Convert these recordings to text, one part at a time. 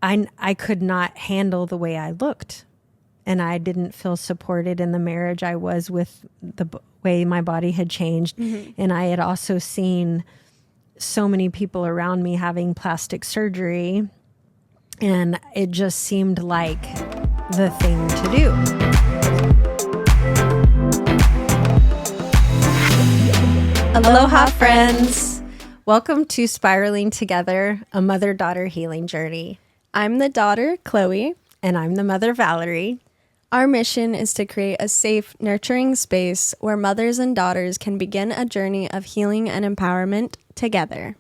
I could not handle the way I looked, and I didn't feel supported in the marriage I was with the way my body had changed. And I had also seen so many people around me having plastic surgery, and it just seemed like the thing to do. Aloha, friends. Welcome to Spiraling Together, a mother-daughter healing journey. I'm the daughter, Chloe. And I'm the mother, Valerie. Our mission is to create a safe, nurturing space where mothers and daughters can begin a journey of healing and empowerment together.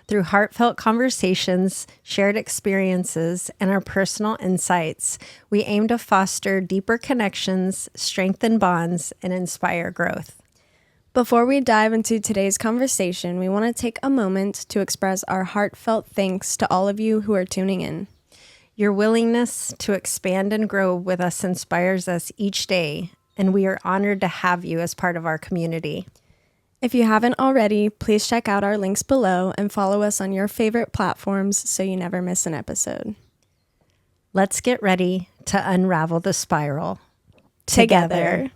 Through heartfelt conversations, shared experiences, and our personal insights, we aim to foster deeper connections, strengthen bonds, and inspire growth. Before we dive into today's conversation, we want to take a moment to express our heartfelt thanks to all of you who are tuning in. Your willingness to expand and grow with us inspires us each day, and we are honored to have you as part of our community. If you haven't already, please check out our links below and follow us on your favorite platforms so you never miss an episode. Let's get ready to unravel the spiral together.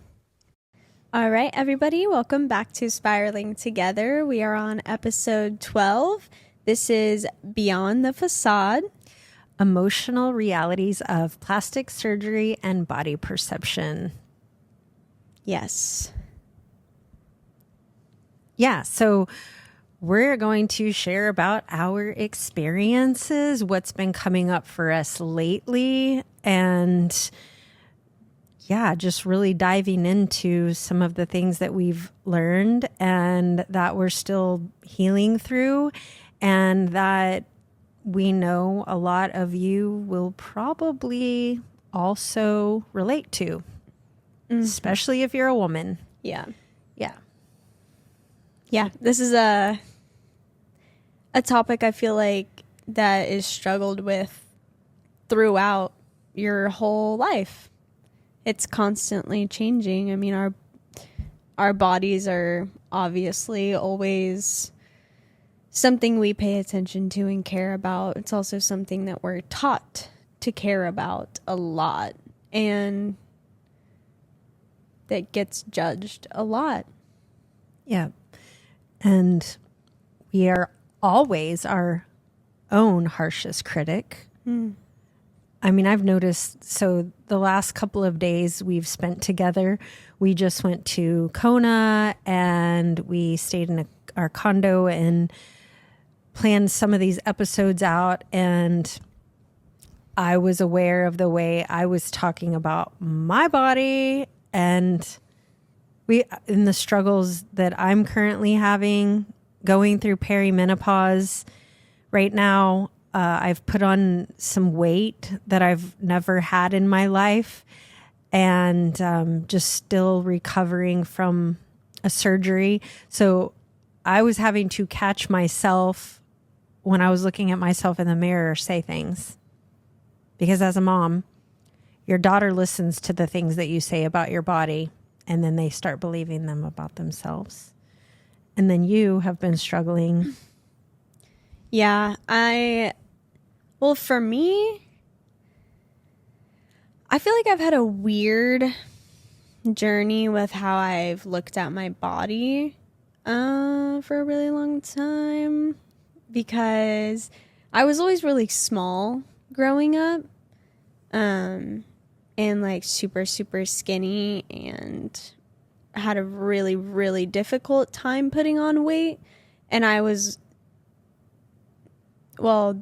All right, everybody, welcome back to Spiraling Together. We are on episode 12. This is Beyond the Facade. Emotional realities of plastic surgery and body perception. Yes. Yeah, so we're going to share about our experiences, what's been coming up for us lately, and yeah, just really diving into some of the things that we've learned and that we're still healing through, and that we know a lot of you will probably also relate to, especially if you're a woman. Yeah. Yeah. Yeah. This is a topic I feel like that is struggled with throughout your whole life. It's constantly changing. I mean, our bodies are obviously always something we pay attention to and care about. It's also something that we're taught to care about a lot, and that gets judged a lot. Yeah. And we are always our own harshest critic. I mean, I've noticed, so the last couple of days we've spent together, we just went to Kona and we stayed in our condo and planned some of these episodes out, and I was aware of the way I was talking about my body and in the struggles that I'm currently having, going through perimenopause right now. I've put on some weight that I've never had in my life, and just still recovering from a surgery. So I was having to catch myself when I was looking at myself in the mirror, say things. Because as a mom, your daughter listens to the things that you say about your body, and then they start believing them about themselves. And then you have been struggling. Yeah, well, for me, I feel like I've had a weird journey with how I've looked at my body for a really long time, because I was always really small growing up, and like super, super skinny, and had a really, really difficult time putting on weight. And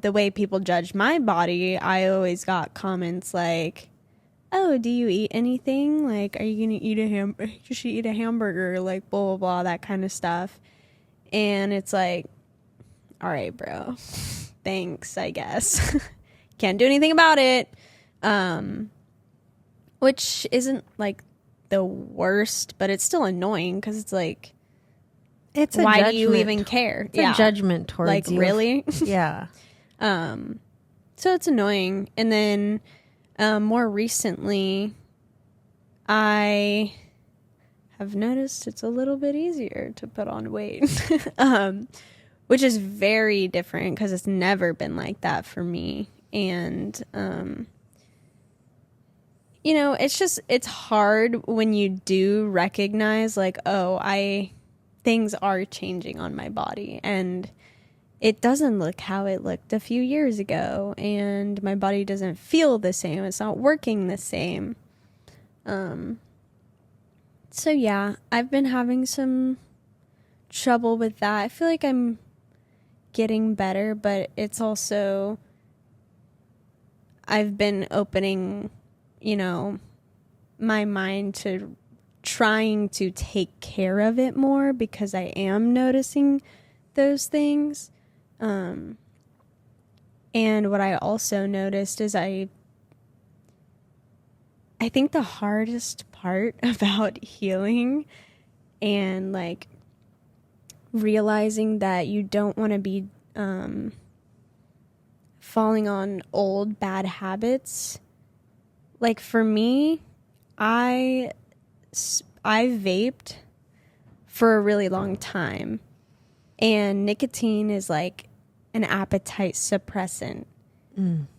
the way people judge my body, I always got comments like, oh, do you eat anything? Like, are you going to you should eat a hamburger, like blah, blah, blah, that kind of stuff. And it's like, all right, bro, thanks, I guess. Can't do anything about it. Which isn't like the worst, but it's still annoying because it's like, why do you even care? It's a judgment towards like, you. Really? Yeah. So it's annoying. And then more recently, I have noticed it's a little bit easier to put on weight, which is very different because it's never been like that for me. And, you know, it's hard when you do recognize like, oh, things are changing on my body and it doesn't look how it looked a few years ago. And my body doesn't feel the same. It's not working the same. So yeah, I've been having some trouble with that. I feel like I'm getting better, but it's also, I've been opening, you know, my mind to trying to take care of it more because I am noticing those things. And what I also noticed is I think the hardest part about healing and like realizing that you don't want to be falling on old bad habits. Like for me, I vaped for a really long time, and nicotine is like an appetite suppressant.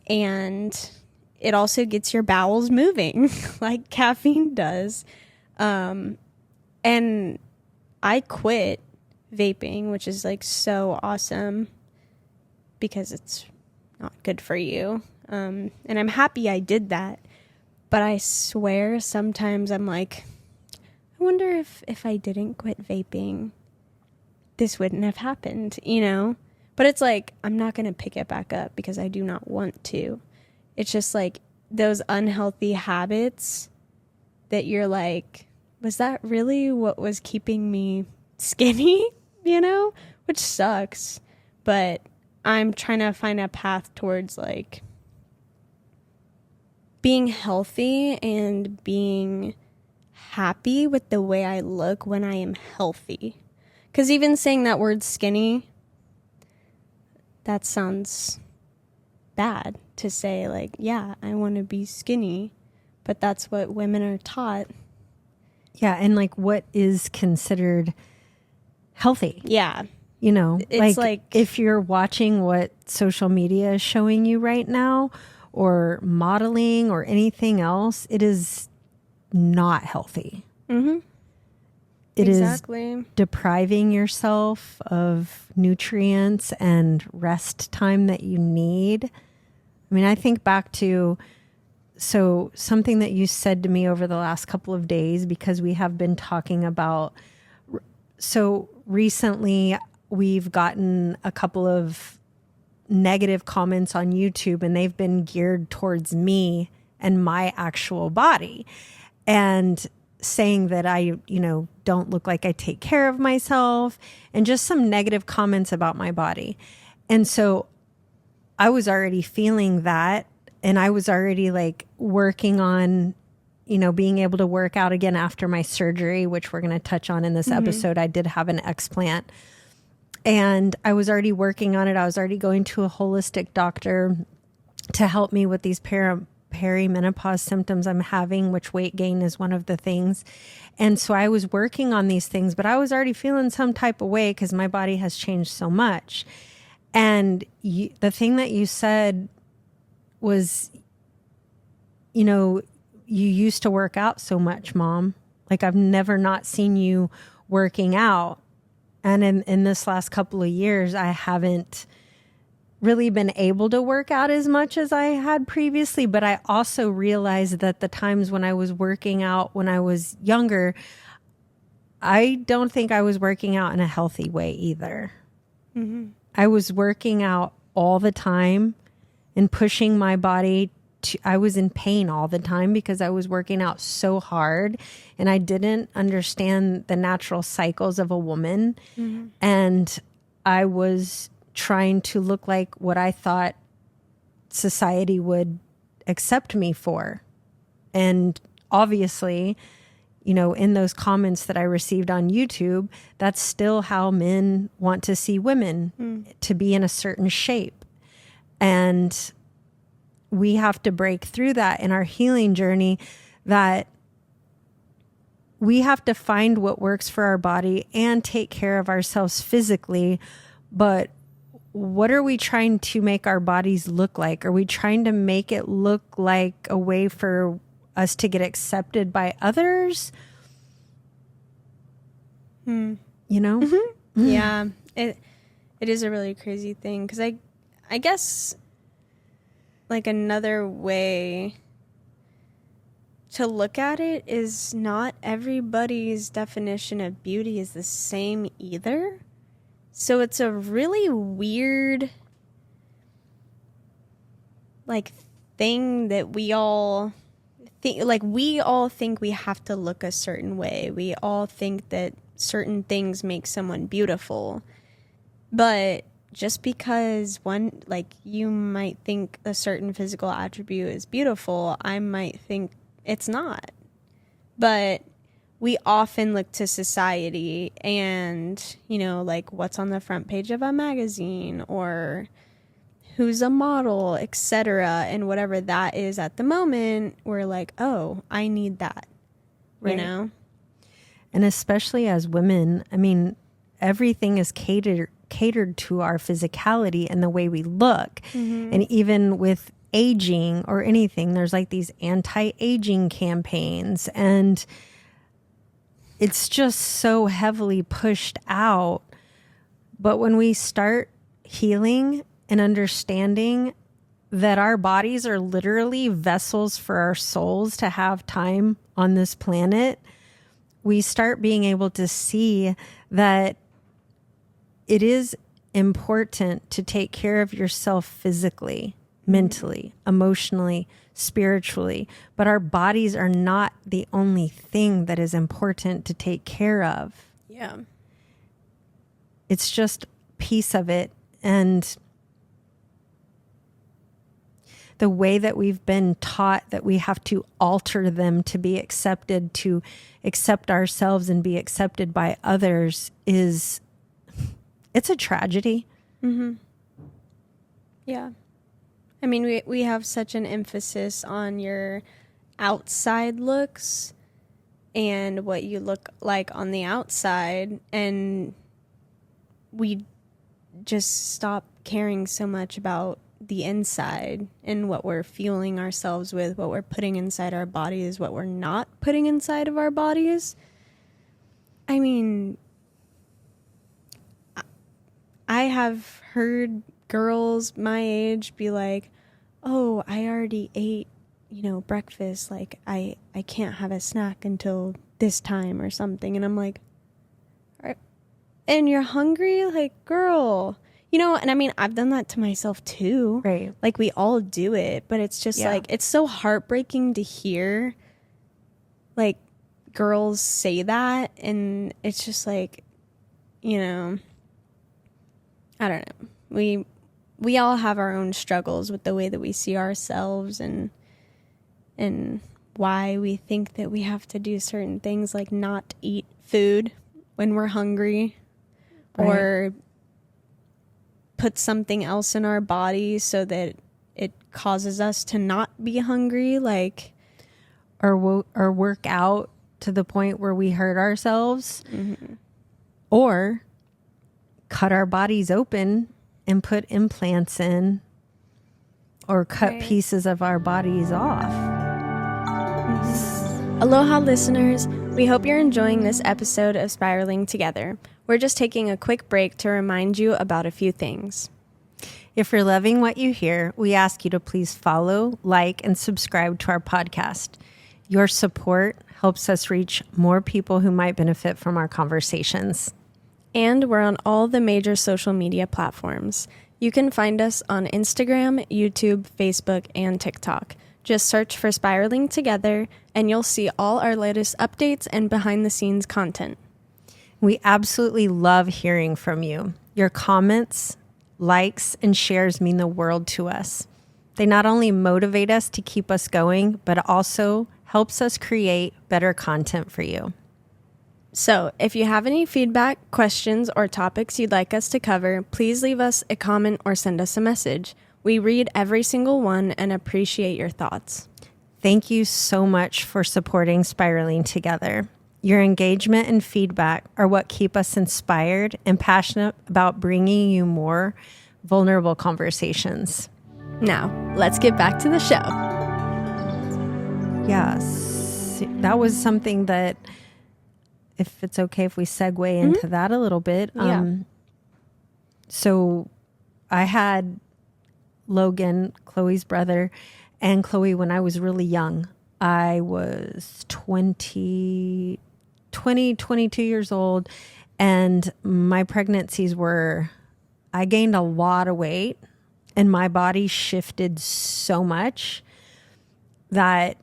And it also gets your bowels moving like caffeine does. And I quit vaping, which is like so awesome because it's not good for you. And I'm happy I did that. But I swear sometimes I'm like, I wonder if I didn't quit vaping, this wouldn't have happened, you know? But it's like, I'm not going to pick it back up because I do not want to. It's just like those unhealthy habits that you're like, was that really what was keeping me skinny? You know, which sucks. But I'm trying to find a path towards like being healthy and being happy with the way I look when I am healthy. Because even saying that word skinny, that sounds bad to say, like, yeah, I want to be skinny, but that's what women are taught. Yeah, and like what is considered healthy? Yeah. You know, it's like if you're watching what social media is showing you right now or modeling or anything else, it is not healthy. Mm-hmm. It exactly. is depriving yourself of nutrients and rest time that you need. I mean, I think back to something that you said to me over the last couple of days, because we have been talking about, so recently we've gotten a couple of negative comments on YouTube, and they've been geared towards me and my actual body, and saying that I, don't look like I take care of myself, and just some negative comments about my body. And so I was already feeling that, and I was already like working on, being able to work out again after my surgery, which we're going to touch on in this episode. I did have an explant, and I was already working on it. I was already going to a holistic doctor to help me with these perimenopause symptoms I'm having, which weight gain is one of the things. And so I was working on these things, but I was already feeling some type of way because my body has changed so much. And the thing that you said was, you used to work out so much, Mom. Like, I've never not seen you working out. And in this last couple of years, I haven't really been able to work out as much as I had previously. But I also realized that the times when I was working out when I was younger, I don't think I was working out in a healthy way either. Mm-hmm. I was working out all the time and pushing my body I was in pain all the time because I was working out so hard, and I didn't understand the natural cycles of a woman. Mm-hmm. And I was trying to look like what I thought society would accept me for. And obviously, in those comments that I received on YouTube, that's still how men want to see women, to be in a certain shape. And we have to break through that in our healing journey, that we have to find what works for our body and take care of ourselves physically. But what are we trying to make our bodies look like? Are we trying to make it look like a way for us to get accepted by others? You know? Mm-hmm. Yeah. It is a really crazy thing, because I guess like another way to look at it is not everybody's definition of beauty is the same either. So it's a really weird like thing that we all think we have to look a certain way. We all think that certain things make someone beautiful. But just because you might think a certain physical attribute is beautiful, I might think it's not. But we often look to society and, like what's on the front page of a magazine or who's a model, etc. And whatever that is at the moment, we're like, oh, I need that, right. And especially as women, I mean, everything is catered to our physicality and the way we look. Mm-hmm. And even with aging or anything, there's like these anti-aging campaigns, and it's just so heavily pushed out. But when we start healing and understanding that our bodies are literally vessels for our souls to have time on this planet, we start being able to see that it is important to take care of yourself physically, mentally, emotionally, spiritually, but our bodies are not the only thing that is important to take care of. Yeah. It's just a piece of it. And the way that we've been taught that we have to alter them to be accepted, to accept ourselves and be accepted by others it's a tragedy. Mm-hmm. Yeah. I mean, we have such an emphasis on your outside looks and what you look like on the outside, and we just stop caring so much about the inside and what we're fueling ourselves with, what we're putting inside our bodies, what we're not putting inside of our bodies. I mean, I have heard girls my age be like, oh, I already ate, breakfast. Like, I can't have a snack until this time or something. And I'm like, and you're hungry? Like, girl, and I mean, I've done that to myself too. Right. Like, we all do it, but it's just like, it's so heartbreaking to hear, like, girls say that. And it's just like, I don't know. We all have our own struggles with the way that we see ourselves and why we think that we have to do certain things, like not eat food when we're hungry, right, or put something else in our body so that it causes us to not be hungry, like, or work out to the point where we hurt ourselves, mm-hmm, or cut our bodies open and put implants in, or cut pieces of our bodies off. Mm-hmm. Aloha, listeners. We hope you're enjoying this episode of Spiraling Together. We're just taking a quick break to remind you about a few things. If you're loving what you hear, we ask you to please follow, like, and subscribe to our podcast. Your support helps us reach more people who might benefit from our conversations. And we're on all the major social media platforms. You can find us on Instagram, YouTube, Facebook, and TikTok. Just search for Spiraling Together, and you'll see all our latest updates and behind-the-scenes content. We absolutely love hearing from you. Your comments, likes, and shares mean the world to us. They not only motivate us to keep us going, but also helps us create better content for you. So, if you have any feedback, questions, or topics you'd like us to cover, please leave us a comment or send us a message. We read every single one and appreciate your thoughts. Thank you so much for supporting Spiraling Together. Your engagement and feedback are what keep us inspired and passionate about bringing you more vulnerable conversations. Now, let's get back to the show. Yes, that was something that, if it's okay if we segue into that a little bit. Yeah. So I had Logan, Chloe's brother, and Chloe when I was really young. I was 22 years old, and my pregnancies I gained a lot of weight, and my body shifted so much that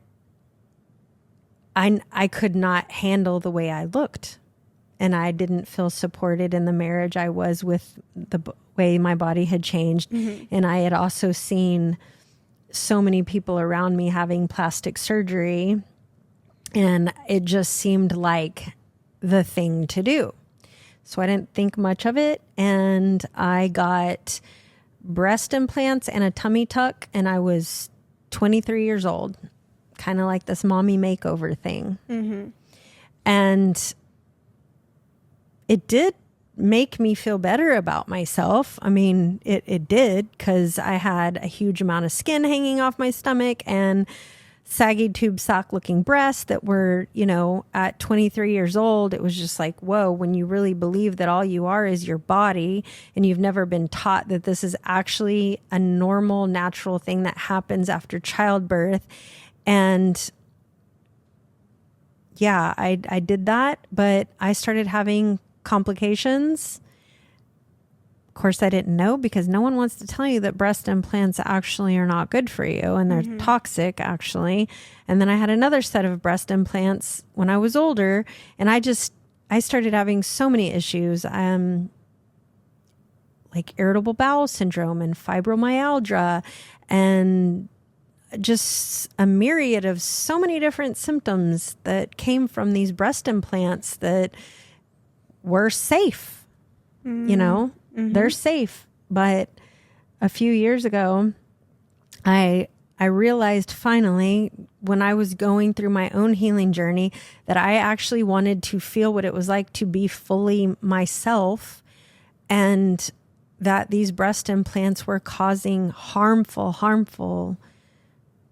I could not handle the way I looked, and I didn't feel supported in the marriage I was with the way my body had changed. And I had also seen so many people around me having plastic surgery, and it just seemed like the thing to do. So I didn't think much of it, and I got breast implants and a tummy tuck, and I was 23 years old. Kind of like this mommy makeover thing. And it did make me feel better about myself. I mean, it did, because I had a huge amount of skin hanging off my stomach and saggy tube sock looking breasts that were, at 23 years old, it was just like, whoa, when you really believe that all you are is your body, and you've never been taught that this is actually a normal, natural thing that happens after childbirth. And yeah, I did that, but I started having complications. Of course, I didn't know, because no one wants to tell you that breast implants actually are not good for you, and they're toxic, actually. And then I had another set of breast implants when I was older, and I started having so many issues, like irritable bowel syndrome and fibromyalgia, and just a myriad of so many different symptoms that came from these breast implants that were safe. They're safe. But a few years ago, I realized finally, when I was going through my own healing journey, that I actually wanted to feel what it was like to be fully myself, and that these breast implants were causing harmful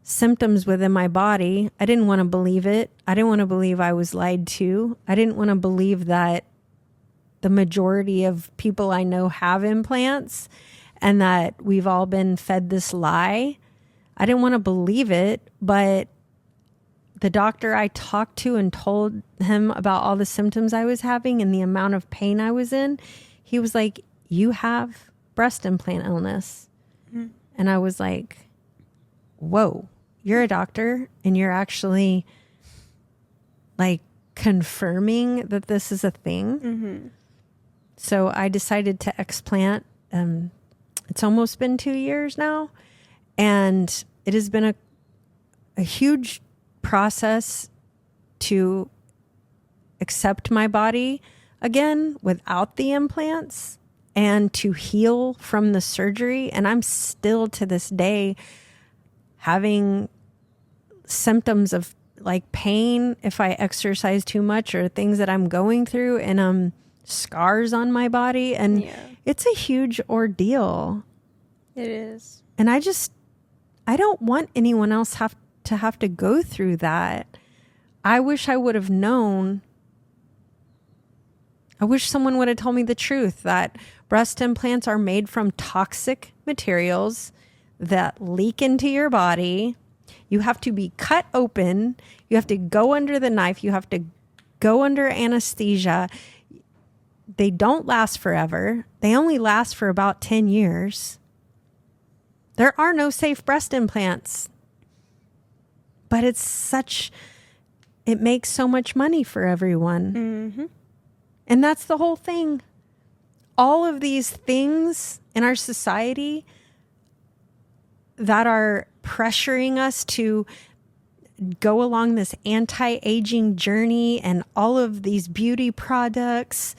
symptoms within my body. I didn't want to believe it. I didn't want to believe I was lied to. I didn't want to believe that the majority of people I know have implants, and that we've all been fed this lie. I didn't want to believe it, but the doctor I talked to and told him about all the symptoms I was having and the amount of pain I was in, he was like, "You have breast implant illness." And I was like, whoa, you're a doctor, and you're actually like confirming that this is a thing. So I decided to explant. It's almost been 2 years now, and it has been a huge process to accept my body again without the implants, and to heal from the surgery. And I'm still to this day having symptoms of like pain if I exercise too much, or things that I'm going through, and scars on my body. And it's a huge ordeal. It is. And I don't want anyone else to have to go through that. I wish I would have known. I wish someone would have told me the truth, that breast implants are made from toxic materials that leak into your body. You have to be cut open. You have to go under the knife. You have to go under anesthesia. They don't last forever. They only last for about 10 years. There are no safe breast implants. But it makes so much money for everyone. And that's the whole thing. All of these things in our society that are pressuring us to go along this anti-aging journey, and all of these beauty products,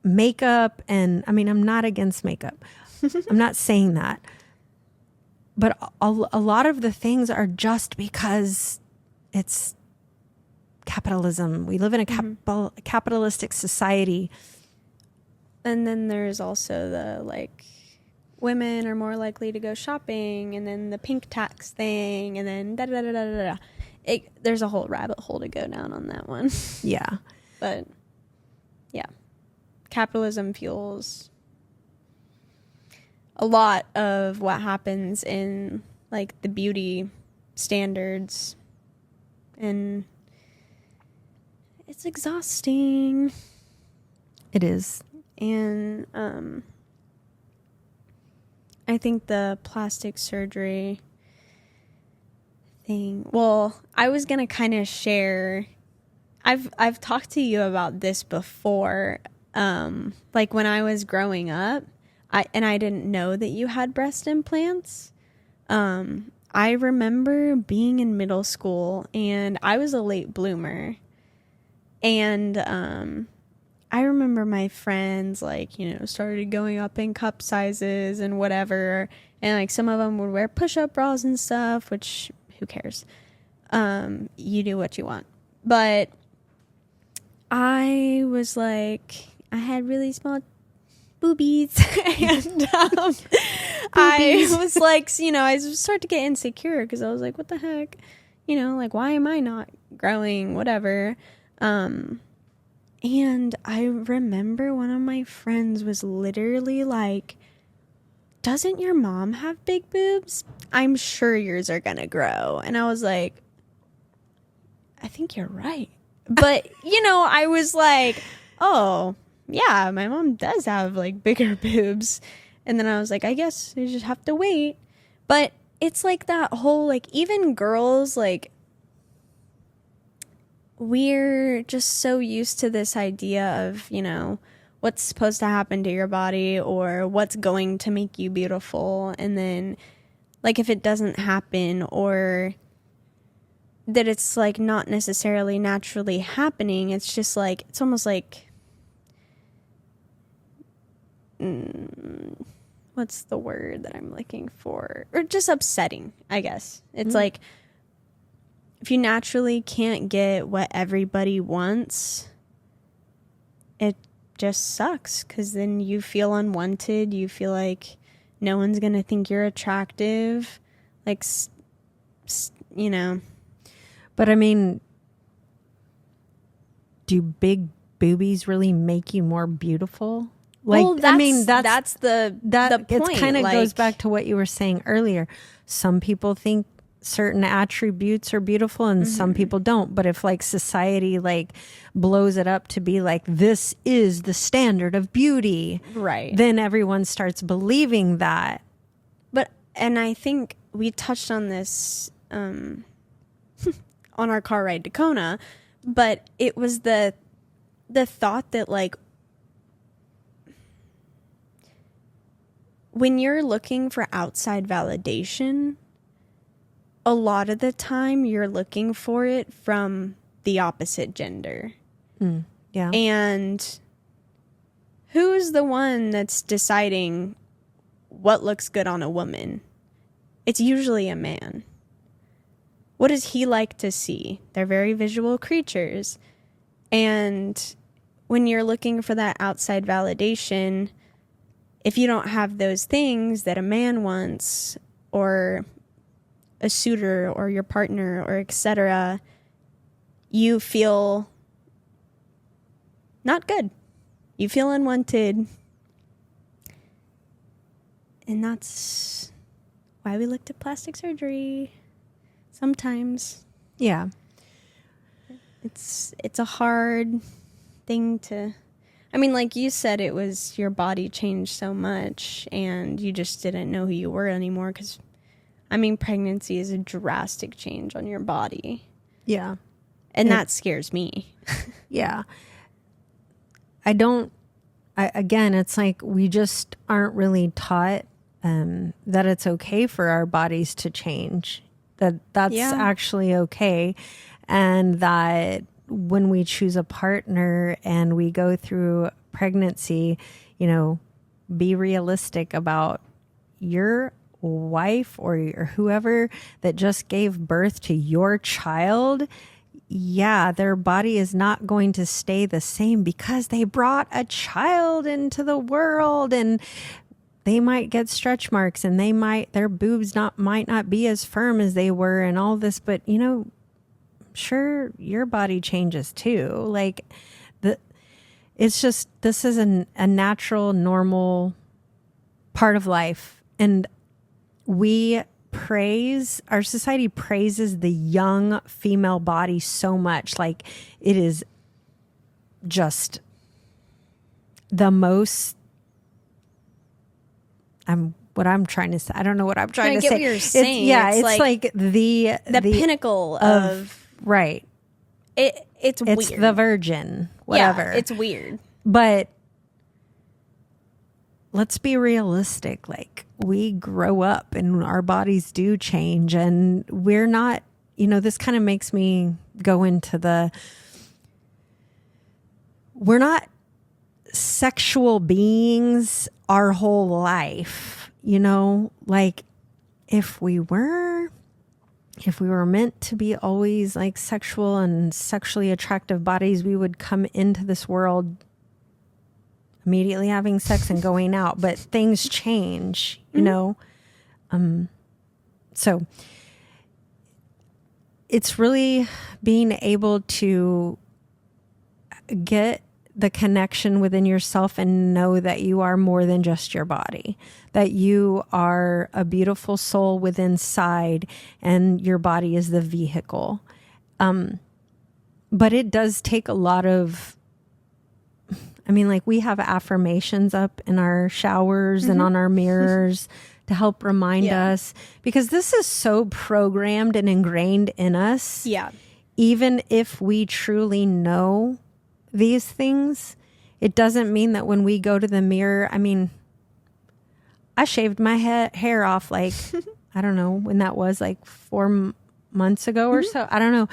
makeup, and I mean, I'm not against makeup. I'm not saying that. But a lot of the things are just because it's capitalism. We live in a capitalistic society. And then there's also the women are more likely to go shopping, and then the pink tax thing, and then da da da da da da. There's a whole rabbit hole to go down on that one. Yeah. But yeah, capitalism fuels a lot of what happens in like the beauty standards, and it's exhausting. It is. And I think the plastic surgery thing, well, I was gonna kind of share, I've talked to you about this before, like when I was growing up, I didn't know that you had breast implants. I remember being in middle school, and I was a late bloomer, and I remember my friends, like, you know, started going up in cup sizes and whatever. And, like, some of them would wear push-up bras and stuff, which, who cares? You do what you want. But I was, like, I had really small boobies. And I was, like, you know, I started to get insecure because I was like, what the heck? You know, like, why am I not growing? Whatever. And I remember one of my friends was literally like, doesn't your mom have big boobs? I'm sure yours are going to grow. And I was like, I think you're right. But, you know, I was like, oh, yeah, my mom does have like bigger boobs. And then I was like, I guess I just have to wait. But it's like that whole, like, even girls, like, we're just so used to this idea of, you know, what's supposed to happen to your body or what's going to make you beautiful. And then, like, if it doesn't happen, or that it's, like, not necessarily naturally happening, it's just, like, it's almost like, what's the word that I'm looking for? Or just upsetting, I guess. It's like, if you naturally can't get what everybody wants, it just sucks, because then you feel unwanted. You feel like no one's going to think you're attractive. Like, you know. But I mean, do big boobies really make you more beautiful? Like, well, I mean, that's the point. It kind of like, goes back to what you were saying earlier. Some people think certain attributes are beautiful and some people don't. But if, like, society, like, blows it up to be like, this is the standard of beauty, right, then everyone starts believing that. But, and I think we touched on this on our car ride to Kona, but it was the thought that, like, when you're looking for outside validation, a lot of the time you're looking for it from the opposite gender. Yeah. And who's the one that's deciding what looks good on a woman? It's usually a man. What does he like to see? They're very visual creatures. And when you're looking for that outside validation, if you don't have those things that a man wants, or a suitor or your partner or etc., you feel not good. You feel unwanted. And that's why we looked at plastic surgery sometimes. Yeah. It's a hard thing to, I mean, like you said, it was your body changed so much and you just didn't know who you were anymore, because I mean, pregnancy is a drastic change on your body. Yeah. And that scares me. Yeah. Again, it's like we just aren't really taught that it's okay for our bodies to change, that's actually okay. And that when we choose a partner and we go through pregnancy, you know, be realistic about your wife or whoever that just gave birth to your child. Yeah, their body is not going to stay the same because they brought a child into the world. And they might get stretch marks and their boobs might not be as firm as they were and all this, but sure, your body changes too. Like it's just, this is a natural, normal part of life. And our society praises the young female body so much. Like it is just the most, what I'm trying to say. I don't know what I'm trying to say. I get what you're saying. It's like the pinnacle of right. It's weird. It's the virgin, whatever. Yeah, it's weird. But let's be realistic. Like we grow up and our bodies do change, and we're not, this kind of makes me go into we're not sexual beings our whole life, like if we were meant to be always like sexual and sexually attractive bodies, we would come into this world immediately having sex and going out, but things change, so it's really being able to get the connection within yourself and know that you are more than just your body, that you are a beautiful soul within inside and your body is the vehicle. But it does take a lot of, like we have affirmations up in our showers and on our mirrors to help remind us, because this is so programmed and ingrained in us. Yeah. Even if we truly know these things, it doesn't mean that when we go to the mirror, I shaved my hair off like, I don't know when that was, like 4 months ago or so. I don't know.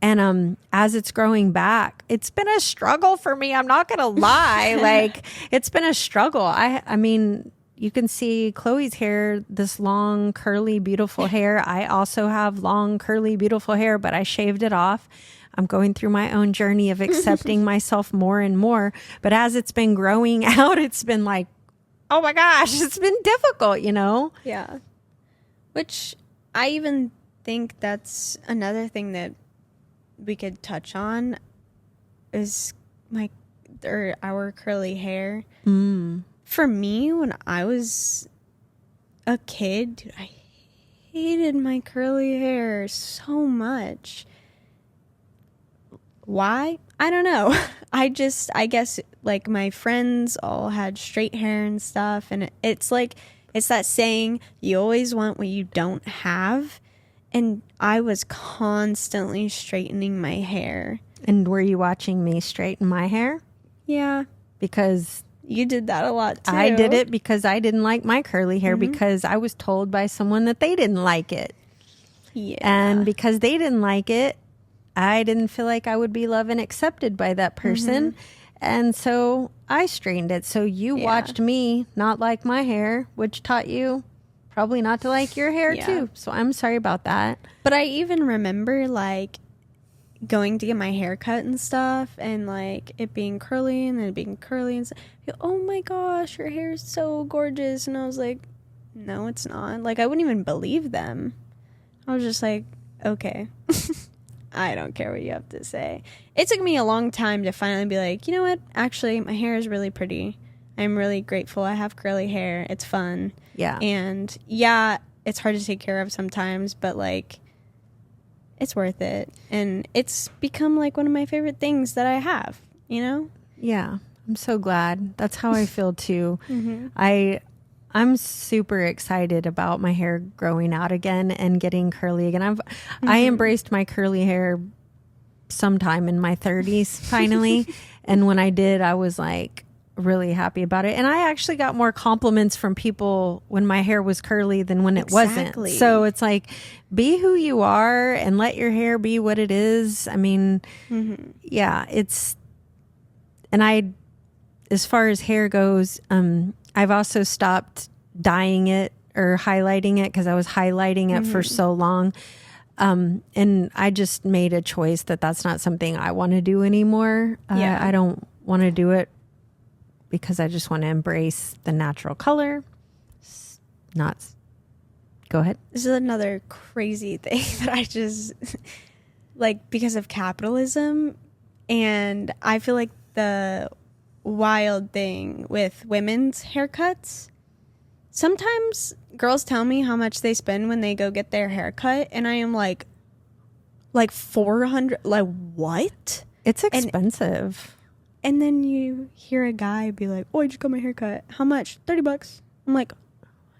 And as it's growing back, it's been a struggle for me. I'm not going to lie. Like it's been a struggle. I mean, you can see Chloe's hair, this long, curly, beautiful hair. I also have long, curly, beautiful hair, but I shaved it off. I'm going through my own journey of accepting myself more and more. But as it's been growing out, it's been like, oh my gosh, it's been difficult, Yeah. Which I even think that's another thing that we could touch on is our curly hair. For me, when I was a kid, dude, I hated my curly hair so much. Why? I don't know. I guess like my friends all had straight hair and stuff. And it's like, it's that saying, you always want what you don't have. And I was constantly straightening my hair. And were you watching me straighten my hair? Yeah. Because you did that a lot too. I did it because I didn't like my curly hair because I was told by someone that they didn't like it. Yeah. And because they didn't like it, I didn't feel like I would be loved and accepted by that person. And so I straightened it. So you watched me not like my hair, which taught you probably not to like your hair too. So I'm sorry about that. But I even remember like going to get my hair cut and stuff and like it being curly and then it being curly and stuff. Oh my gosh, your hair is so gorgeous. And I was like, no, it's not. Like I wouldn't even believe them. I was just like, okay. I don't care what you have to say. It took me a long time to finally be like, you know what? Actually, my hair is really pretty. I'm really grateful I have curly hair. It's fun. Yeah. And yeah, it's hard to take care of sometimes, but like, it's worth it. And it's become like one of my favorite things that I have, Yeah. I'm so glad. That's how I feel too. I'm super excited about my hair growing out again and getting curly again. I embraced my curly hair sometime in my 30s finally. And when I did, I was like really happy about it. And I actually got more compliments from people when my hair was curly than when it wasn't. So it's like, be who you are and let your hair be what it is. I mean, yeah, as far as hair goes, I've also stopped dyeing it or highlighting it because I was highlighting it for so long. And I just made a choice that that's not something I want to do anymore. I don't want to do it because I just want to embrace the natural color. not. Go ahead. This is another crazy thing that I just like because of capitalism. And I feel like the wild thing with women's haircuts. Sometimes girls tell me how much they spend when they go get their haircut. And I am like 400, like what? It's expensive. And then you hear a guy be like, oh, I just got my haircut. How much? $30. I'm like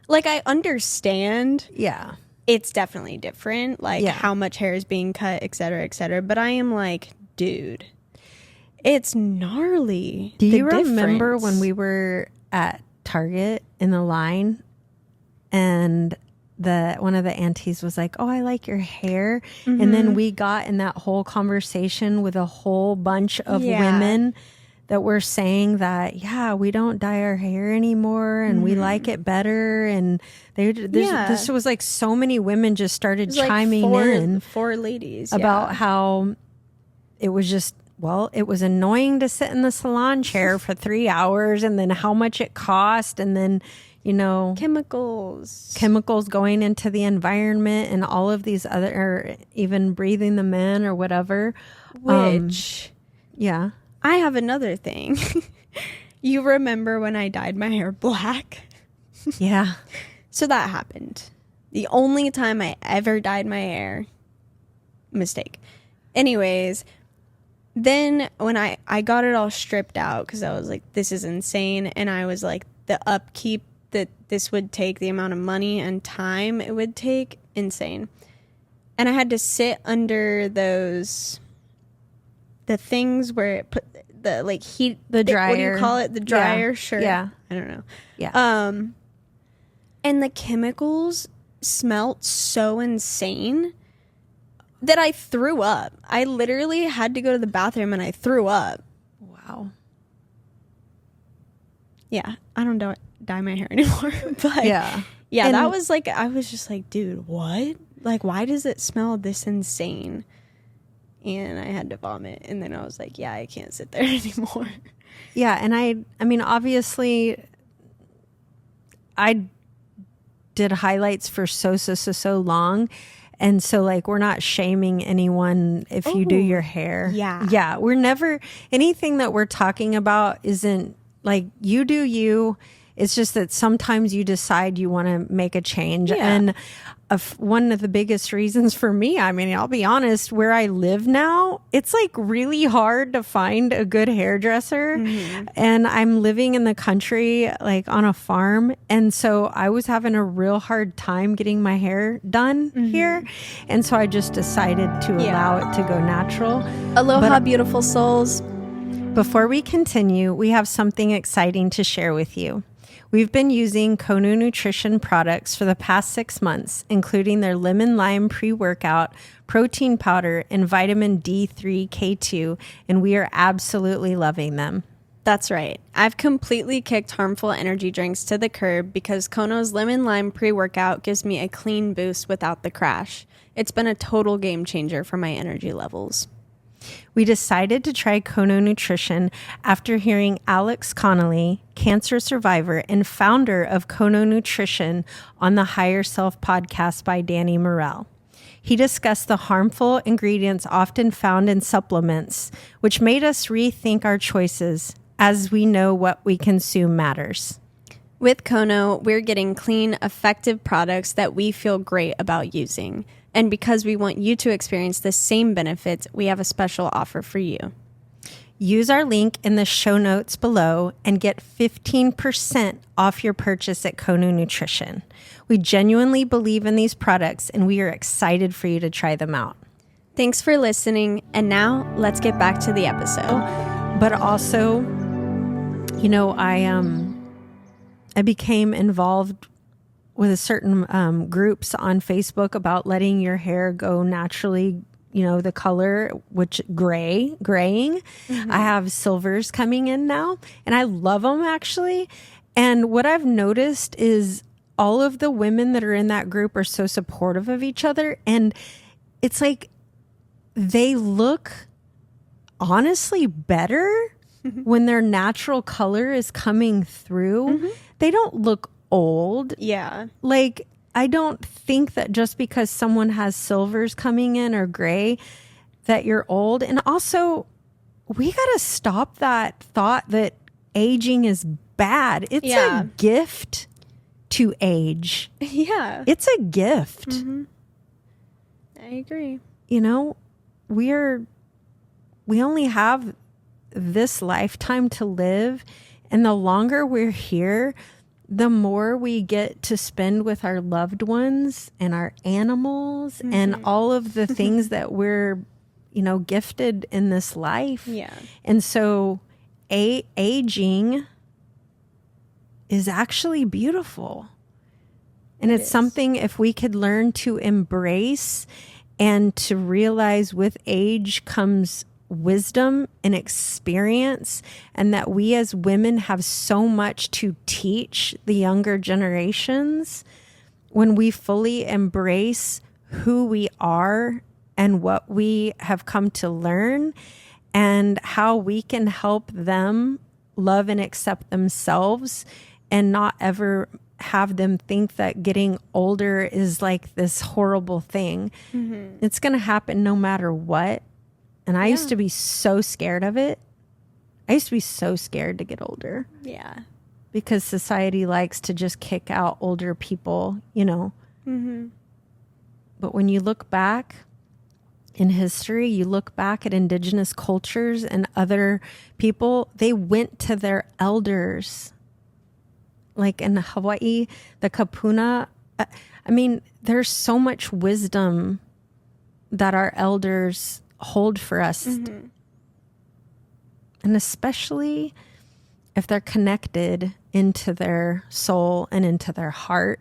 I understand. Yeah. It's definitely different. Like Yeah. how much hair is being cut, et cetera, et cetera. But I am like, dude, it's gnarly. Do you remember when difference. we were at Target in the line and one of the aunties was like, oh, I like your hair. Mm-hmm. And then we got in that whole conversation with a whole bunch of women that were saying that, yeah, we don't dye our hair anymore and we like it better. And this was like so many women just started chiming in. Four ladies. About how it was just, well, it was annoying to sit in the salon chair for 3 hours and then how much it cost. And then, you know, chemicals going into the environment and all of these other, or even breathing them in or whatever. Which, yeah. I have another thing. You remember when I dyed my hair black? Yeah. So that happened. The only time I ever dyed my hair. Mistake. Anyways, then when I got it all stripped out because I was like, this is insane. And I was like, the upkeep that this would take, the amount of money and time it would take, insane. And I had to sit under the things where it put the like heat, the dryer. What do you call it? The dryer? Yeah. Sure. Yeah. I don't know. Yeah. And the chemicals smelt so insane that I threw up. I literally had to go to the bathroom and I threw up. Wow. Yeah. I don't dye my hair anymore. But yeah. Yeah, that was like, I was just like, dude, what? Like, why does it smell this insane? And I had to vomit. And then I was like, yeah, I can't sit there anymore. Yeah. And I mean, obviously, I did highlights for so long. And so, like, we're not shaming anyone if you do your hair. Yeah. Yeah. We're never, anything that we're talking about isn't like, you do you. It's just that sometimes you decide you want to make a change. Yeah. And one of the biggest reasons for me, I mean, I'll be honest, where I live now, it's like really hard to find a good hairdresser. Mm-hmm. And I'm living in the country, like on a farm. And so I was having a real hard time getting my hair done here. And so I just decided to allow it to go natural. Aloha, beautiful souls. Before we continue, we have something exciting to share with you. We've been using Kono Nutrition products for the past 6 months, including their lemon lime pre-workout, protein powder, and vitamin D3 K2, and we are absolutely loving them. That's right. I've completely kicked harmful energy drinks to the curb because Kono's lemon lime pre-workout gives me a clean boost without the crash. It's been a total game changer for my energy levels. We decided to try Kono Nutrition after hearing Alex Connolly, cancer survivor and founder of Kono Nutrition, on the Higher Self podcast by Danny Morell. He discussed the harmful ingredients often found in supplements, which made us rethink our choices as we know what we consume matters. With Kono, we're getting clean, effective products that we feel great about using. And because we want you to experience the same benefits, we have a special offer for you. Use our link in the show notes below and get 15% off your purchase at Kono Nutrition. We genuinely believe in these products and we are excited for you to try them out. Thanks for listening. And now let's get back to the episode. But also, you know, I became involved with a certain groups on Facebook about letting your hair go naturally, you know, the color, which graying. Mm-hmm. I have silvers coming in now and I love them actually. And what I've noticed is all of the women that are in that group are so supportive of each other. And it's like they look honestly better when their natural color is coming through. Mm-hmm. They don't look old. Yeah. Like, I don't think that just because someone has silvers coming in or gray that you're old. And also, we got to stop that thought that aging is bad. It's Yeah. a gift to age. Yeah. It's a gift. Mm-hmm. I agree. You know, we only have this lifetime to live, and the longer we're here, the more we get to spend with our loved ones and our animals and all of the things that we're, gifted in this life. Yeah. And so aging is actually beautiful. And it's something, if we could learn to embrace and to realize with age comes wisdom and experience, and that we as women have so much to teach the younger generations. When we fully embrace who we are and what we have come to learn and how we can help them love and accept themselves, and not ever have them think that getting older is like this horrible thing. It's going to happen no matter what. And I used to be so scared of it. I used to be so scared to get older. Yeah. Because society likes to just kick out older people, But when you look back in history, you look back at indigenous cultures and other people, they went to their elders. Like in Hawaii, the kapuna. I mean, there's so much wisdom that our elders hold for us. And especially if they're connected into their soul and into their heart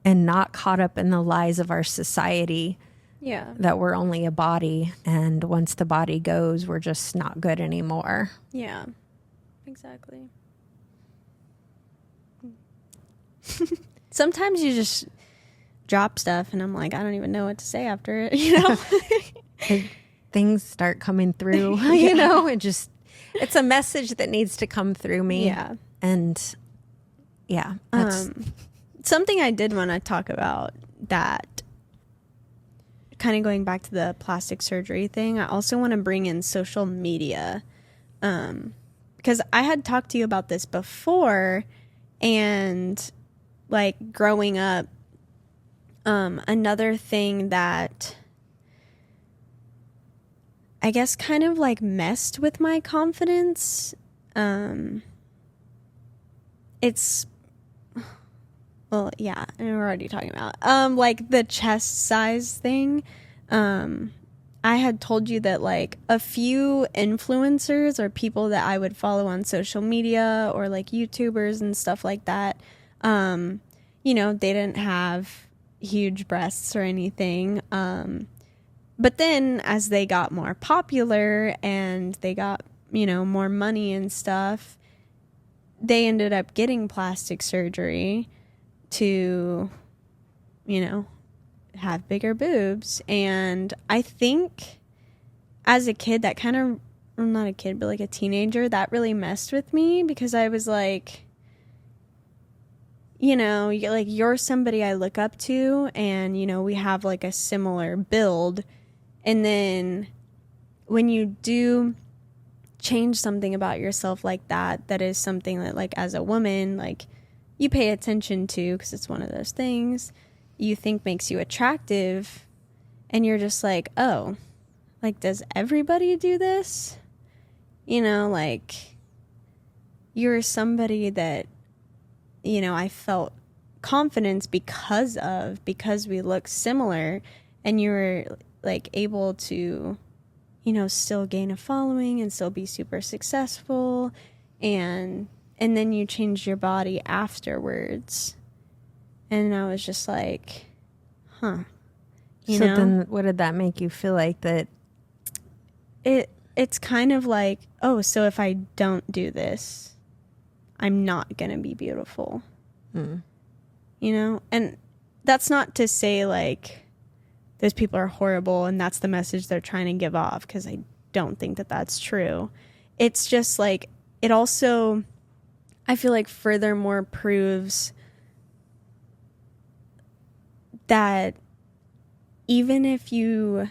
and not caught up in the lies of our society. Yeah. That we're only a body, and once the body goes, we're just not good anymore. Yeah. Exactly. Sometimes you just drop stuff and I'm like, I don't even know what to say after it, Things start coming through, it's a message that needs to come through me. Yeah. And that's something I did want to talk about, that kind of going back to the plastic surgery thing, I also want to bring in social media. Because I had talked to you about this before, and like growing up, another thing that I guess kind of like messed with my confidence. It's, well, yeah, and we're already talking about, like the chest size thing. I had told you that like a few influencers or people that I would follow on social media, or like YouTubers and stuff like that, they didn't have huge breasts or anything. But then as they got more popular and they got, more money and stuff, they ended up getting plastic surgery to, have bigger boobs. And I think as a kid, that kind of, well, not a kid, but like a teenager, that really messed with me, because I was like, you're somebody I look up to, and, we have like a similar build. And then when you do change something about yourself like that, that is something that, like, as a woman, like, you pay attention to, because it's one of those things you think makes you attractive, and you're just like, oh, like, does everybody do this? Like, you're somebody that, I felt confidence because we look similar, and you were like able to, still gain a following and still be super successful, and then you changed your body afterwards. And I was just like, huh. Then what did that make you feel like? That it's kind of like, oh, so if I don't do this, I'm not going to be beautiful. And that's not to say like those people are horrible and that's the message they're trying to give off, because I don't think that that's true. It's just like, it also, I feel like furthermore proves that even if you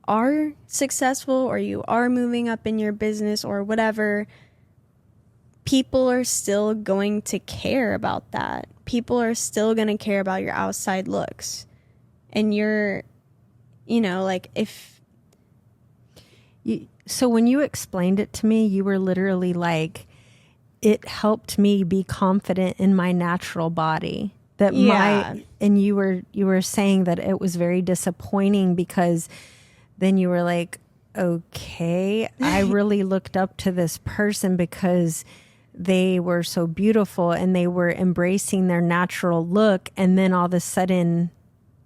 are successful or you are moving up in your business or whatever, people are still going to care about that. People are still going to care about your outside looks. And you're, like if... So when you explained it to me, you were literally like, it helped me be confident in my natural body. That and you were saying that it was very disappointing because then you were like, okay, I really looked up to this person because they were so beautiful and they were embracing their natural look. And then all of a sudden,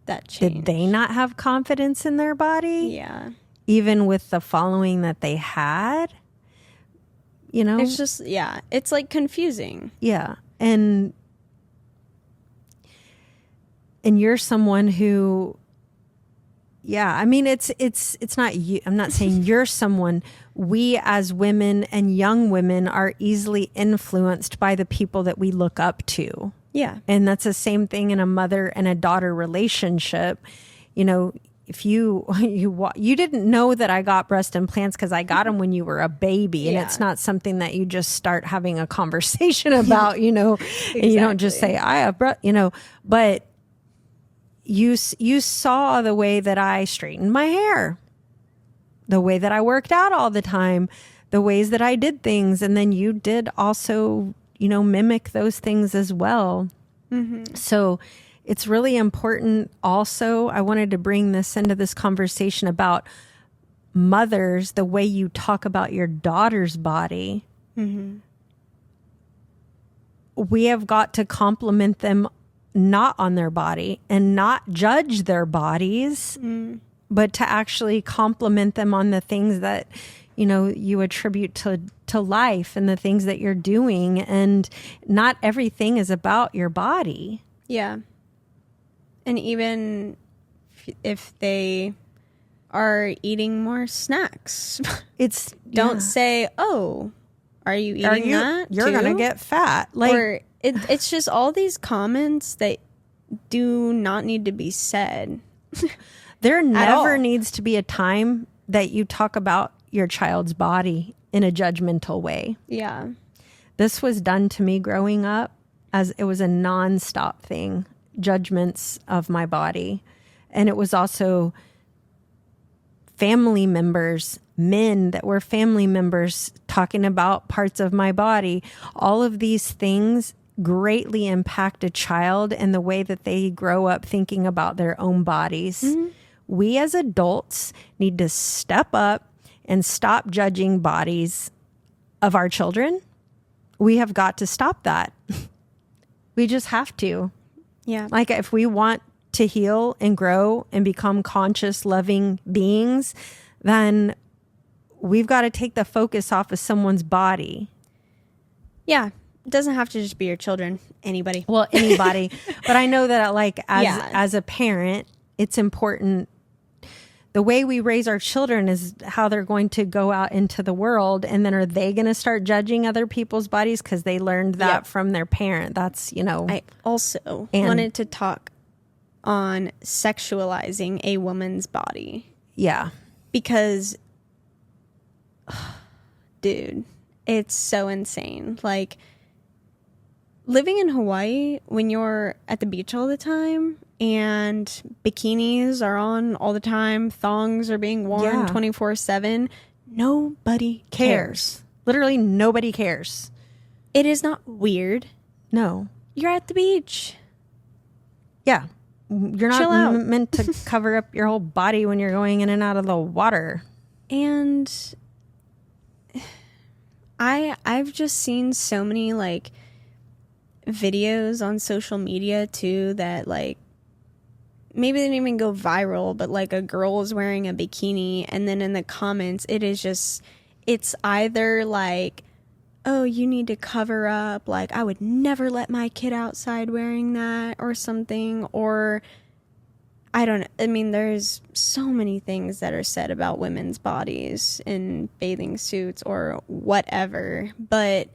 that changed. Did they not have confidence in their body? Yeah. Even with the following that they had? It's just, it's like confusing. Yeah. And you're someone who, I mean, it's not you. I'm not saying you're someone. We as women and young women are easily influenced by the people that we look up to. Yeah. And that's the same thing in a mother and a daughter relationship. If you didn't know that I got breast implants because I got them when you were a baby, and it's not something that you just start having a conversation about, Exactly. And you don't just say, I have breast, but you saw the way that I straightened my hair, the way that I worked out all the time, the ways that I did things. And then you did also, mimic those things as well. Mm-hmm. So it's really important. Also, I wanted to bring this into this conversation about mothers, the way you talk about your daughter's body. Mm-hmm. We have got to compliment them not on their body and not judge their bodies, but to actually compliment them on the things that, you attribute to life and the things that you're doing. And not everything is about your body. Yeah. And even if they are eating more snacks, don't say, "Oh, are you eating that? You're going to get fat." Or it's just all these comments that do not need to be said. There never needs to be a time that you talk about your child's body in a judgmental way. Yeah. This was done to me growing up as it was a nonstop thing, judgments of my body. And it was also family members, men that were family members talking about parts of my body. All of these things greatly impact a child and the way that they grow up thinking about their own bodies. Mm-hmm. We as adults need to step up and stop judging bodies of our children. We have got to stop that. We just have to. Yeah. Like if we want to heal and grow and become conscious, loving beings, then we've got to take the focus off of someone's body. Yeah. It doesn't have to just be your children. Anybody. Well, anybody. But I know that as a parent, it's important. The way we raise our children is how they're going to go out into the world. And then are they going to start judging other people's bodies because they learned that from their parent? That's, I also wanted to talk on sexualizing a woman's body. Yeah. Because, dude, it's so insane. Like, living in Hawaii when you're at the beach all the time and bikinis are on all the time, thongs are being worn 24/7, nobody cares. Literally nobody cares. It is not weird. No. You're at the beach. Yeah. You're not meant to cover up your whole body when you're going in and out of the water. And I've just seen so many like videos on social media too that like maybe they didn't even go viral, but like a girl is wearing a bikini and then in the comments it's either like, oh, you need to cover up, like I would never let my kid outside wearing that or something, or there's so many things that are said about women's bodies in bathing suits or whatever, but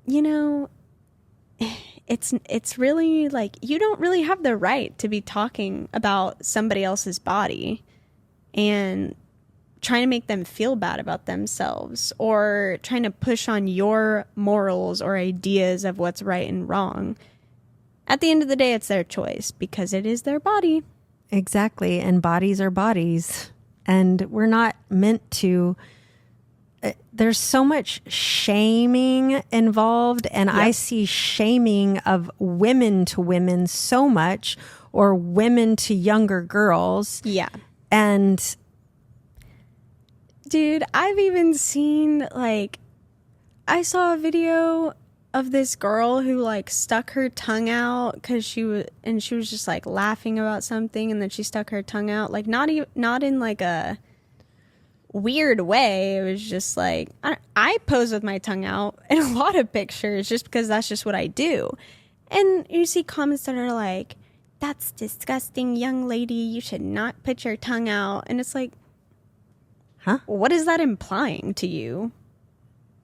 you know, it's really like you don't really have the right to be talking about somebody else's body and trying to make them feel bad about themselves or trying to push on your morals or ideas of what's right and wrong. At the end of the day, it's their choice because it is their body. Exactly. And bodies are bodies. And we're not meant to. There's so much shaming involved. And I see shaming of women to women so much, or women to younger girls. Yeah. And dude, I've even seen, like, I saw a video of this girl who, like, stuck her tongue out because she was just, like, laughing about something, and then she stuck her tongue out, like, not in, like, a weird way. It was just, like, I pose with my tongue out in a lot of pictures just because that's just what I do. And you see comments that are like, that's disgusting, young lady, you should not put your tongue out. And it's like, huh? What is that implying to you?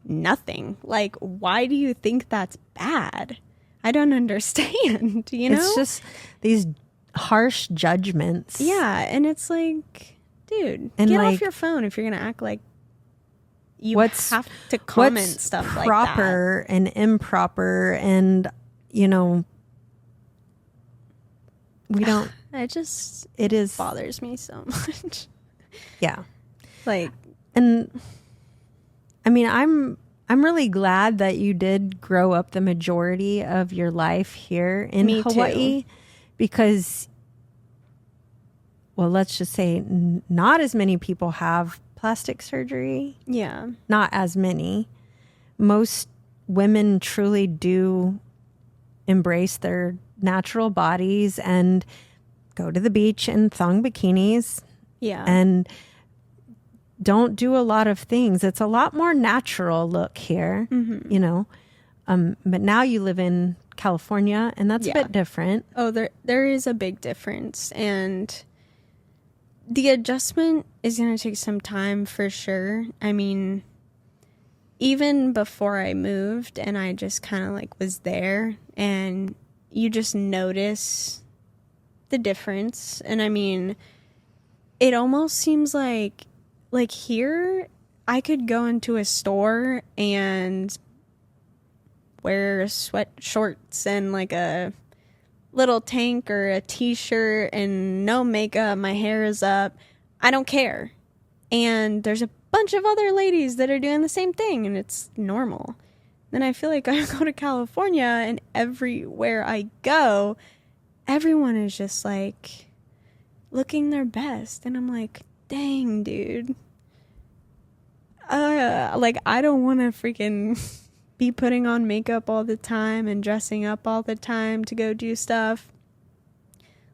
Nothing. Like, why do you think that's bad? I don't understand, you know? It's just these harsh judgments. Yeah, and it's like, dude, and get like, off your phone if you're going to act like you have to comment stuff like that. Proper and improper, and, you know, we don't. It is bothers me so much. Yeah. Like, and I mean, I'm really glad that you did grow up the majority of your life here in Hawaii, because, well, let's just say not as many people have plastic surgery. Yeah. Not as many. Most women truly do embrace their natural bodies and go to the beach in thong bikinis. Yeah. And don't do a lot of things. It's a lot more natural look here, you know. But now you live in California, and that's a bit different. Oh, there is a big difference, and the adjustment is going to take some time for sure. I mean, even before I moved and I just kind of like was there, and you just notice the difference. And I mean, it almost seems like here, I could go into a store and wear sweat shorts and like a little tank or a t-shirt and no makeup, my hair is up. I don't care. And there's a bunch of other ladies that are doing the same thing, and it's normal. Then I feel like I go to California, and everywhere I go, everyone is just like looking their best. And I'm like, dang, dude. Like, I don't want to freaking be putting on makeup all the time and dressing up all the time to go do stuff.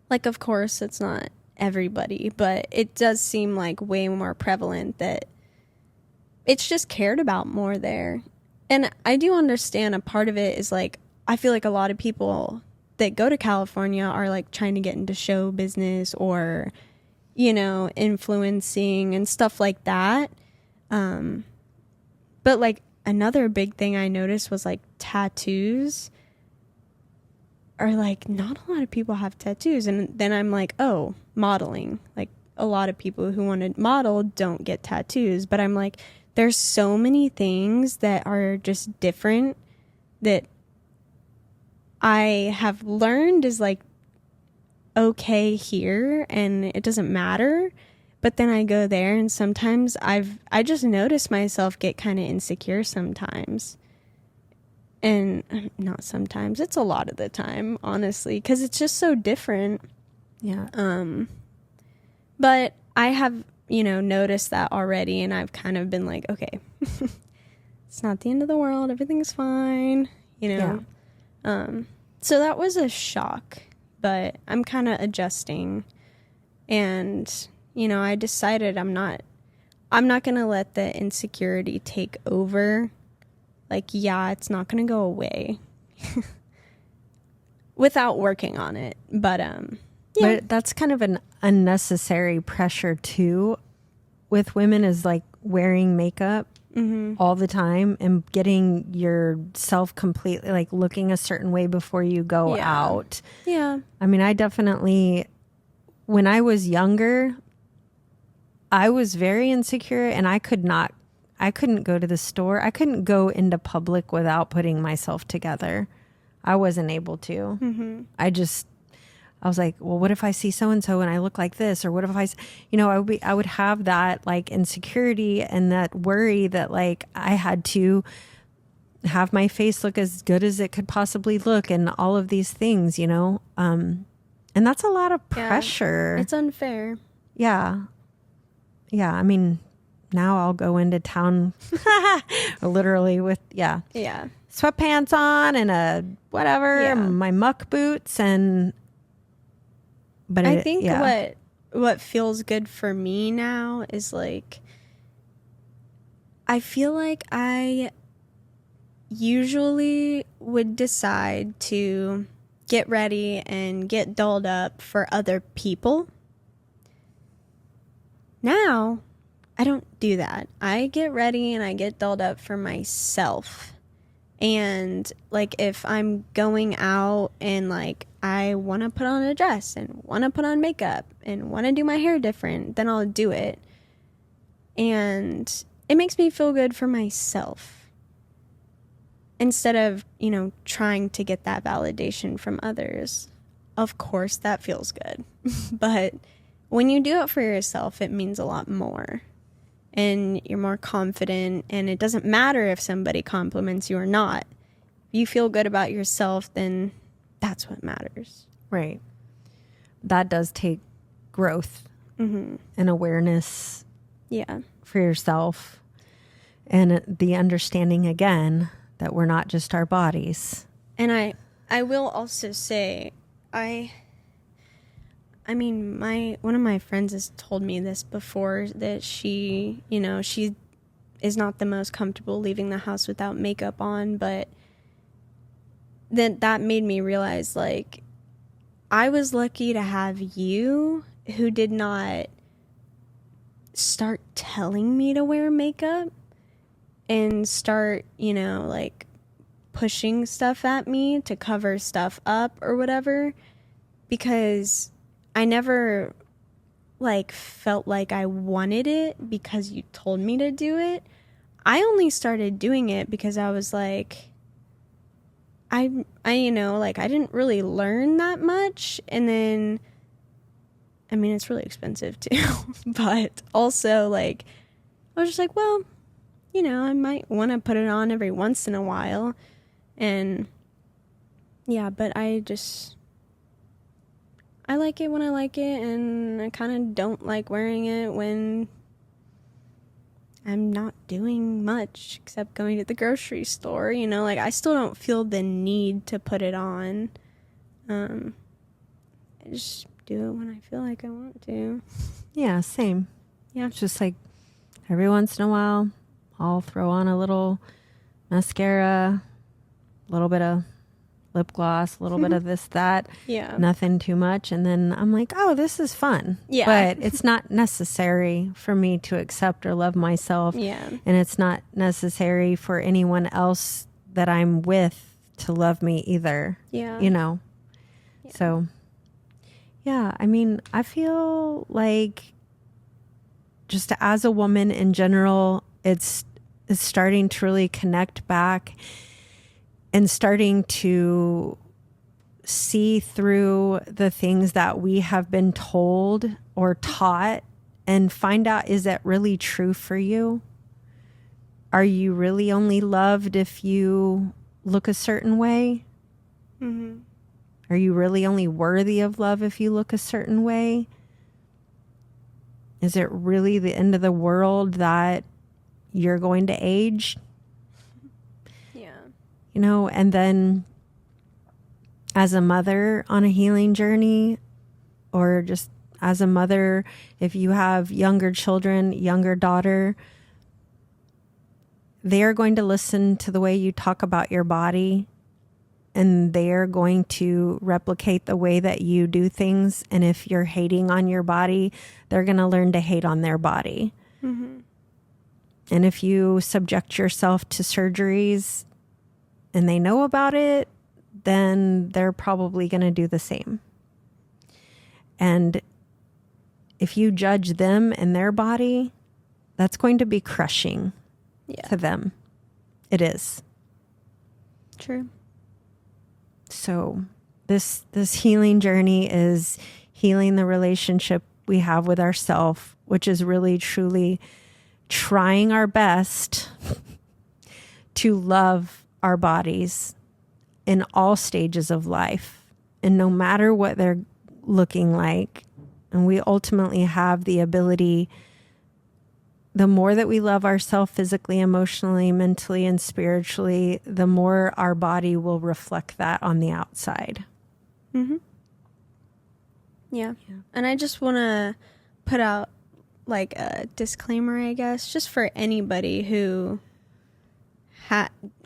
Like, of course, it's not everybody, but it does seem like way more prevalent that it's just cared about more there. And I do understand a part of it is, like, I feel like a lot of people that go to California are, like, trying to get into show business or, you know, influencing and stuff like that. But like another big thing I noticed was like tattoos are like, not a lot of people have tattoos. And then I'm like, oh, modeling. Like, a lot of people who want to model don't get tattoos. But I'm like, there's so many things that are just different that I have learned is like okay here and it doesn't matter. But then I go there, and sometimes I just notice myself get kind of insecure sometimes. And not sometimes, it's a lot of the time, honestly, because it's just so different. Yeah. But I have, you know, noticed that already, and I've kind of been like, okay, it's not the end of the world. Everything's fine, you know. Yeah. So that was a shock, but I'm kind of adjusting, and you know, I decided I'm not going to let the insecurity take over. Like, yeah, it's not going to go away without working on it. But, yeah. But that's kind of an unnecessary pressure too with women, is like wearing makeup. all the time and getting yourself completely like looking a certain way before you go out. Yeah. I mean, I definitely, when I was younger, I was very insecure and I couldn't go to the store. I couldn't go into public without putting myself together. I wasn't able to. I was like, well, what if I see so-and-so and I look like this? Or what if I would have that like insecurity and that worry that like I had to have my face look as good as it could possibly look and all of these things, and that's a lot of pressure. Yeah, it's unfair. Yeah. Yeah. I mean, now I'll go into town literally with, sweatpants on and a whatever, my muck boots but I think what feels good for me now is like, I feel like I usually would decide to get ready and get dolled up for other people. Now, I don't do that. I get ready and I get dolled up for myself. And like if I'm going out and like I want to put on a dress and want to put on makeup and want to do my hair different, then I'll do it. And it makes me feel good for myself instead of, trying to get that validation from others. Of course, that feels good. But when you do it for yourself, it means a lot more. And you're more confident, and it doesn't matter if somebody compliments you or not. If you feel good about yourself, then that's what matters. Right. That does take growth and awareness for yourself. And the understanding, again, that we're not just our bodies. And I will also say, one of my friends has told me this before, that she is not the most comfortable leaving the house without makeup on, but then that made me realize, like, I was lucky to have you who did not start telling me to wear makeup and start, like pushing stuff at me to cover stuff up or whatever, because I never like felt like I wanted it because you told me to do it. I only started doing it because I was like, I didn't really learn that much. And then, I mean, it's really expensive too, but also like, I was just like, well, I might want to put it on every once in a while. And yeah, but I like it when I like it, and I kind of don't like wearing it when I'm not doing much except going to the grocery store. Like I still don't feel the need to put it on. I just do it when I feel like I want to. Yeah, same. Yeah. It's just like every once in a while, I'll throw on a little mascara, a little bit of lip gloss, a little bit of this, that. Yeah. Nothing too much. And then I'm like, oh, this is fun. Yeah. But it's not necessary for me to accept or love myself. Yeah. And it's not necessary for anyone else that I'm with to love me either. Yeah. Yeah. So, yeah, I mean, I feel like just as a woman in general, it's starting to really connect back and starting to see through the things that we have been told or taught and find out, is that really true for you? Are you really only loved if you look a certain way? Mm-hmm. Are you really only worthy of love if you look a certain way? Is it really the end of the world that you're going to age? Yeah. And then as a mother on a healing journey, or just as a mother, if you have younger children, younger daughter, they are going to listen to the way you talk about your body, and they are going to replicate the way that you do things. And if you're hating on your body, they're going to learn to hate on their body. Mm-hmm. And if you subject yourself to surgeries and they know about it, then they're probably going to do the same. And if you judge them and their body, that's going to be crushing to them. It is. True. So this healing journey is healing the relationship we have with ourselves, which is really truly trying our best to love our bodies in all stages of life, and no matter what they're looking like. And we ultimately have the ability, the more that we love ourselves physically, emotionally, mentally, and spiritually, the more our body will reflect that on the outside. Mm-hmm. Yeah. And I just want to put out like a disclaimer, I guess, just for anybody who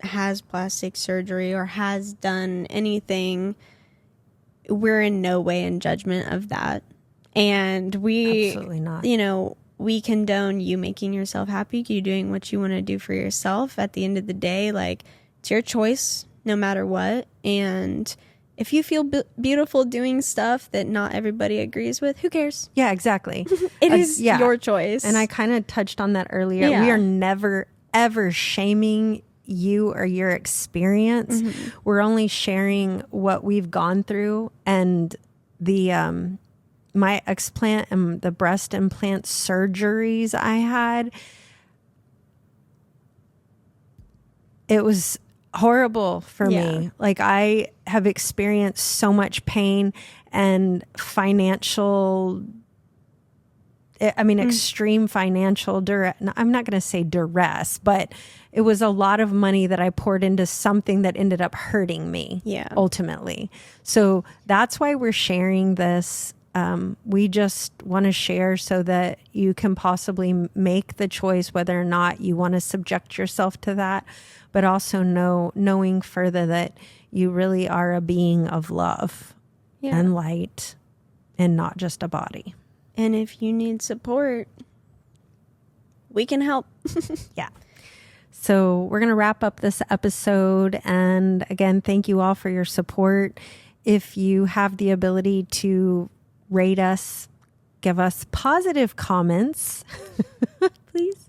has plastic surgery or has done anything. We're in no way in judgment of that. And we, absolutely not. You know, we condone you making yourself happy, you doing what you want to do for yourself. At the end of the day, like, it's your choice no matter what. And if you feel beautiful doing stuff that not everybody agrees with, who cares? Yeah, exactly. It is your choice. And I kind of touched on that earlier. Yeah. We are never, ever shaming you or your experience. Mm-hmm. We're only sharing what we've gone through. And the my explant and the breast implant surgeries I had, it was horrible for me. Like, I have experienced so much pain and financial, extreme financial duress. I'm not going to say duress, but it was a lot of money that I poured into something that ended up hurting me ultimately. So that's why we're sharing this. We just want to share so that you can possibly make the choice whether or not you want to subject yourself to that, but also knowing further that you really are a being of love and light and not just a body. And if you need support, we can help. Yeah. So we're going to wrap up this episode. And again, thank you all for your support. If you have the ability to rate us, give us positive comments, please.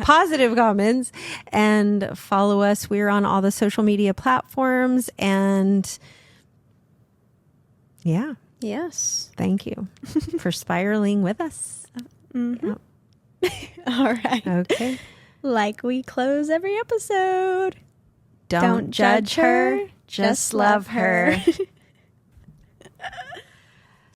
Positive comments, and follow us. We're on all the social media platforms. And yeah. Yes. Thank you for spiraling with us. Mm-hmm. Yep. All right. Okay. Like we close every episode. Don't judge her, just love her.